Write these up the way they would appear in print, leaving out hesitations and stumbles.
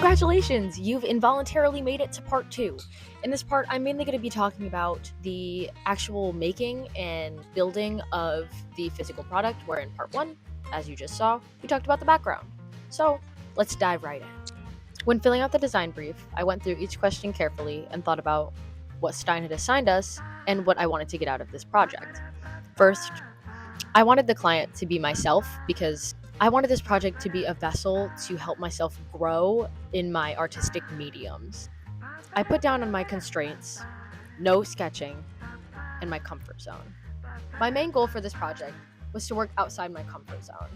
Congratulations, you've involuntarily made it to part 2. In this part, I'm mainly going to be talking about the actual making and building of the physical product, where in part 1, as you just saw, we talked about the background. So, let's dive right in. When filling out the design brief, I went through each question carefully and thought about what Stein had assigned us and what I wanted to get out of this project. First, I wanted the client to be myself because I wanted this project to be a vessel to help myself grow in my artistic mediums. I put down on my constraints, no sketching, and my comfort zone. My main goal for this project was to work outside my comfort zone.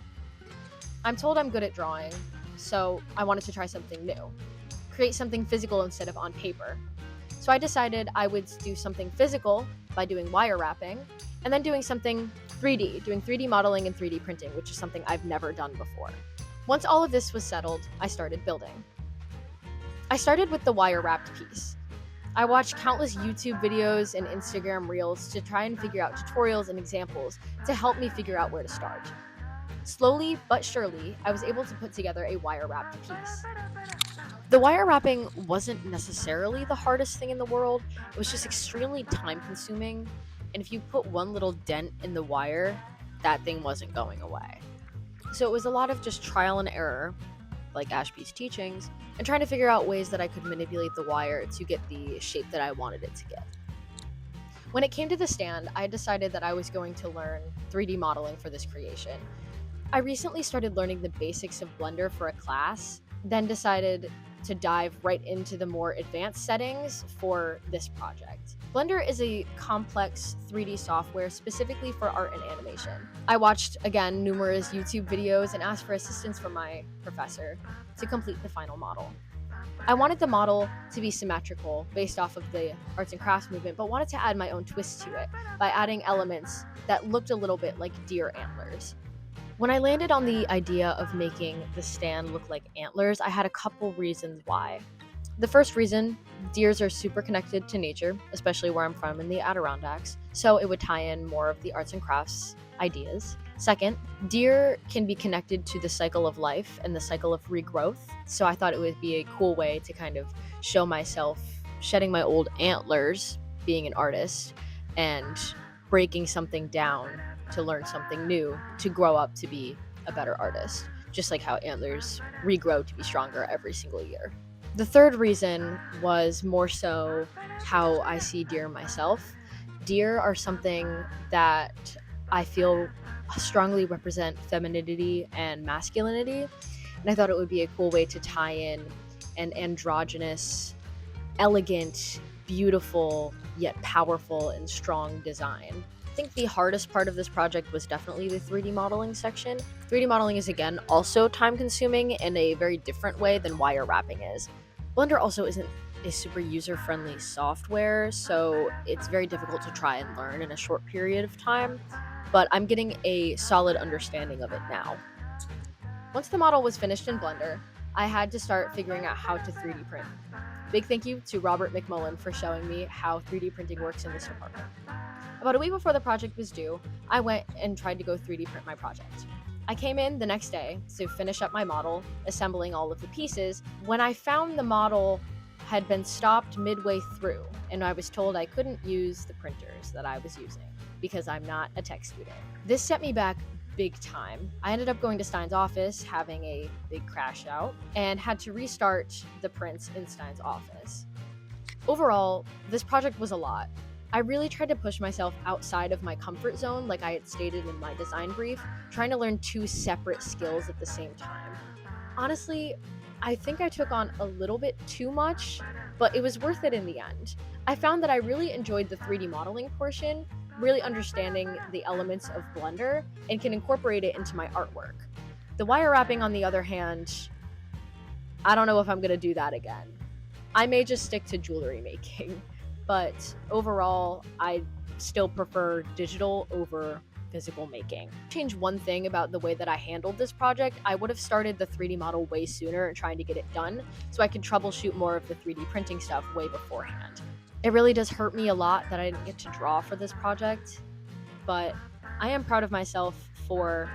I'm told I'm good at drawing, so I wanted to try something new. Create something physical instead of on paper. So I decided I would do something physical by doing wire wrapping, and then doing something 3D, doing 3D modeling and 3D printing, which is something I've never done before. Once all of this was settled, I started building. I started with the wire wrapped piece. I watched countless YouTube videos and Instagram reels to try and figure out tutorials and examples to help me figure out where to start. Slowly but surely, I was able to put together a wire wrapped piece. The wire wrapping wasn't necessarily the hardest thing in the world, it was just extremely time consuming, and if you put one little dent in the wire, that thing wasn't going away. So it was a lot of just trial and error, like Ashby's teachings, and trying to figure out ways that I could manipulate the wire to get the shape that I wanted it to get. When it came to the stand, I decided that I was going to learn 3D modeling for this creation. I recently started learning the basics of Blender for a class, then decided to dive right into the more advanced settings for this project. Blender is a complex 3D software specifically for art and animation. I watched, again, numerous YouTube videos and asked for assistance from my professor to complete the final model. I wanted the model to be symmetrical based off of the arts and crafts movement, but wanted to add my own twist to it by adding elements that looked a little bit like deer antlers. When I landed on the idea of making the stand look like antlers, I had a couple reasons why. The first reason, deers are super connected to nature, especially where I'm from in the Adirondacks, so it would tie in more of the arts and crafts ideas. Second, deer can be connected to the cycle of life and the cycle of regrowth, so I thought it would be a cool way to kind of show myself shedding my old antlers, being an artist, and breaking something down to learn something new, to grow up to be a better artist, just like how antlers regrow to be stronger every single year. The third reason was more so how I see deer myself. Deer are something that I feel strongly represent femininity and masculinity, and I thought it would be a cool way to tie in an androgynous, elegant, beautiful, yet powerful and strong design. I think the hardest part of this project was definitely the 3D modeling section. 3D modeling is, again, also time consuming in a very different way than wire wrapping is. Blender also isn't a super user-friendly software, so it's very difficult to try and learn in a short period of time, but I'm getting a solid understanding of it now. Once the model was finished in Blender, I had to start figuring out how to 3D print. Big thank you to Robert McMullen for showing me how 3D printing works in this department. About a week before the project was due, I went and tried to go 3D print my project. I came in the next day to finish up my model, assembling all of the pieces, when I found the model had been stopped midway through, and I was told I couldn't use the printers that I was using because I'm not a tech student. This set me back big time. I ended up going to Stein's office, having a big crash out, and had to restart the prints in Stein's office. Overall, this project was a lot. I really tried to push myself outside of my comfort zone, like I had stated in my design brief, trying to learn 2 separate skills at the same time. Honestly, I think I took on a little bit too much, but it was worth it in the end. I found that I really enjoyed the 3D modeling portion, really understanding the elements of Blender, and can incorporate it into my artwork. The wire wrapping, on the other hand, I don't know if I'm going to do that again. I may just stick to jewelry making. But overall, I still prefer digital over physical making. Change one thing about the way that I handled this project, I would have started the 3D model way sooner and trying to get it done so I could troubleshoot more of the 3D printing stuff way beforehand. It really does hurt me a lot that I didn't get to draw for this project, but I am proud of myself for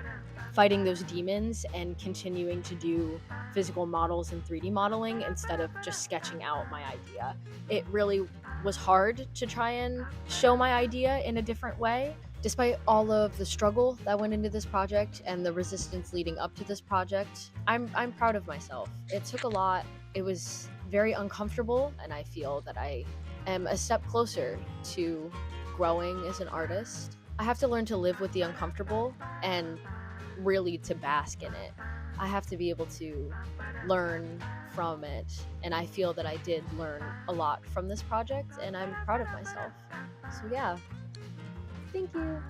fighting those demons and continuing to do physical models and 3D modeling instead of just sketching out my idea. It really was hard to try and show my idea in a different way. Despite all of the struggle that went into this project and the resistance leading up to this project, I'm proud of myself. It took a lot. It was very uncomfortable, and I feel that I am a step closer to growing as an artist. I have to learn to live with the uncomfortable and really to bask in it. I have to be able to learn from it, and I feel that I did learn a lot from this project, and I'm proud of myself. So yeah, thank you.